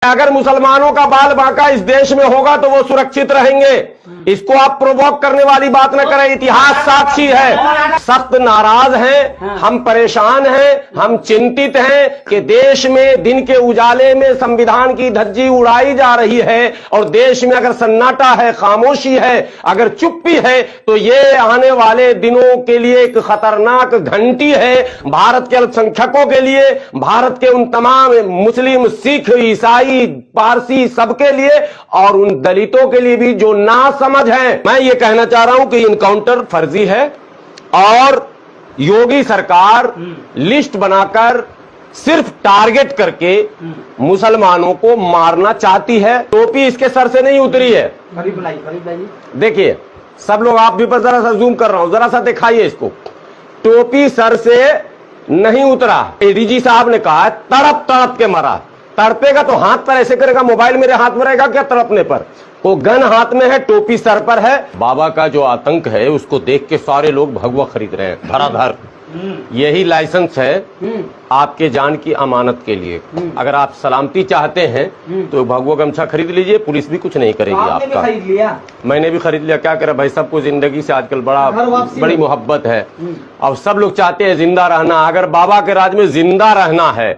अगर मुसलमानों का बाल बांका इस देश में होगा तो वो सुरक्षित रहेंगे। इसको आप प्रोवोक करने वाली बात न करें, इतिहास साक्षी है। सख्त नाराज हैं, हम परेशान हैं, हम चिंतित हैं कि देश में दिन के उजाले में संविधान की धज्जी उड़ाई जा रही है और देश में अगर सन्नाटा है, खामोशी है, अगर चुप्पी है तो ये आने वाले दिनों के लिए एक खतरनाक घंटी है भारत के अल्पसंख्यकों के लिए, भारत के उन तमाम मुस्लिम, सिख, ईसाई, पारसी सबके लिए और उन दलितों के लिए भी जो नासमझ हैं। मैं ये कहना चाह रहा हूं कि इनकाउंटर फर्जी है और योगी सरकार लिस्ट बनाकर सिर्फ टारगेट करके मुसलमानों को मारना चाहती है। टोपी इसके सर से नहीं उतरी है। देखिए सब लोग, आप भी पर जरा सा जूम कर रहा हूं, जरा सा दिखाइए इसको। टोपी सर से नहीं उतरा। एडीजी साहब ने कहा तड़प तड़प के मरा। तड़पेगा तो हाथ पर ऐसे करेगा, मोबाइल मेरे हाथ में रहेगा क्या तड़पने पर? वो गन हाथ में है, टोपी सर पर है। बाबा का जो आतंक है उसको देख के सारे लोग भगवा खरीद रहे हैं धड़ाधड़। यही लाइसेंस है आपके जान की अमानत के लिए। अगर आप सलामती चाहते हैं तो भगवा गमछा खरीद लीजिए, पुलिस भी कुछ नहीं करेगी आपका। खरीद लिया? मैंने भी खरीद लिया। क्या करे भाई, सबको जिंदगी से आजकल बड़ी मोहब्बत है और सब लोग चाहते हैं जिंदा रहना। अगर बाबा के राज में जिंदा रहना है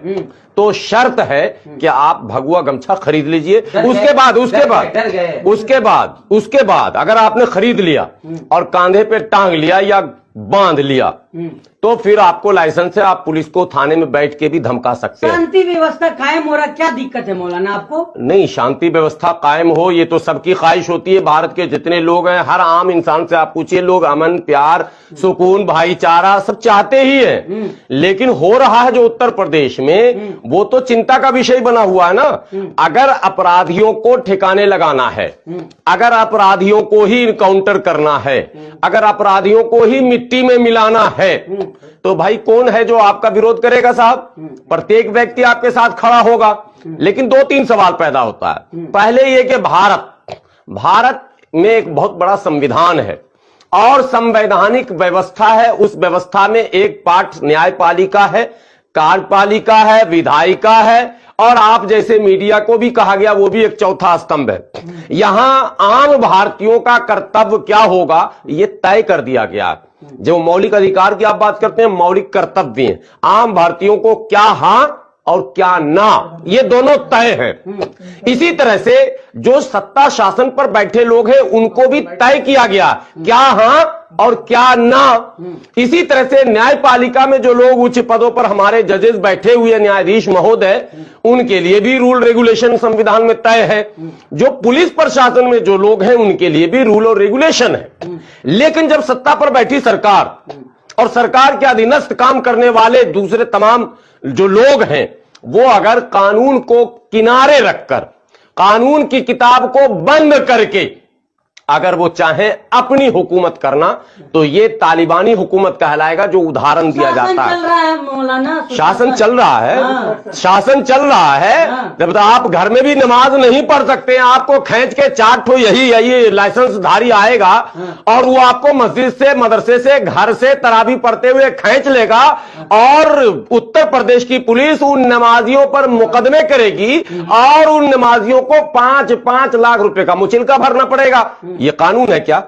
तो शर्त है कि आप भगवा गमछा खरीद लीजिए। उसके बाद अगर आपने खरीद लिया और कांधे पे टांग लिया या बांध लिया तो फिर आपको लाइसेंस है, आप पुलिस को थाने में बैठ के भी धमका सकते हैं। शांति व्यवस्था कायम हो रहा, क्या दिक्कत है मौलाना आपको? नहीं, शांति व्यवस्था कायम हो ये तो सबकी ख्वाहिश होती है। भारत के जितने लोग हैं, हर आम इंसान से आप पूछिए, लोग अमन, प्यार, सुकून, भाईचारा सब चाहते ही हैं। लेकिन हो रहा है जो उत्तर प्रदेश में, वो तो चिंता का विषय बना हुआ है ना। अगर अपराधियों को ठिकाने लगाना है, अगर अपराधियों को ही इनकाउंटर करना है, अगर अपराधियों को ही मिट्टी में मिलाना है तो भाई कौन है जो आपका विरोध करेगा साहब? प्रत्येक व्यक्ति आपके साथ खड़ा होगा। लेकिन दो तीन सवाल पैदा होता है। पहले ये कि भारत में एक बहुत बड़ा संविधान है और संवैधानिक व्यवस्था है। उस व्यवस्था में एक पार्ट न्यायपालिका है, कार्यपालिका है, विधायिका है और आप जैसे मीडिया को भी कहा गया वो भी एक चौथा स्तंभ है। यहां आम भारतीयों का कर्तव्य क्या होगा ये तय कर दिया गया। जो मौलिक अधिकार की आप बात करते हैं, मौलिक कर्तव्य हैं। आम भारतीयों को क्या हां और क्या ना, ये दोनों तय हैं। इसी तरह से जो सत्ता शासन पर बैठे लोग हैं उनको भी तय किया गया क्या हां और क्या ना। इसी तरह से न्यायपालिका में जो लोग उच्च पदों पर हमारे जजेस बैठे हुए न्यायाधीश महोदय, उनके लिए भी रूल रेगुलेशन संविधान में तय है। जो पुलिस प्रशासन में जो लोग हैं उनके लिए भी रूल और रेगुलेशन है। लेकिन जब सत्ता पर बैठी सरकार और सरकार के अधीनस्थ काम करने वाले दूसरे तमाम जो लोग हैं, वो अगर कानून को किनारे रखकर, कानून की किताब को बंद करके अगर वो चाहे अपनी हुकूमत करना तो ये तालिबानी हुकूमत कहलाएगा, जो उदाहरण दिया जाता है। शासन चल रहा है, शासन चल रहा है। जब आप घर में भी नमाज नहीं पढ़ सकते हैं, आपको खींच के 4 ठो यही लाइसेंस धारी आएगा और वो आपको मस्जिद से, मदरसे से, घर से तरावी पढ़ते हुए खींच लेगा और उत्तर प्रदेश की पुलिस उन नमाजियों पर मुकदमे करेगी और उन नमाजियों को 5-5 लाख रुपए का मुचलका भरना पड़ेगा। ये कानून है क्या?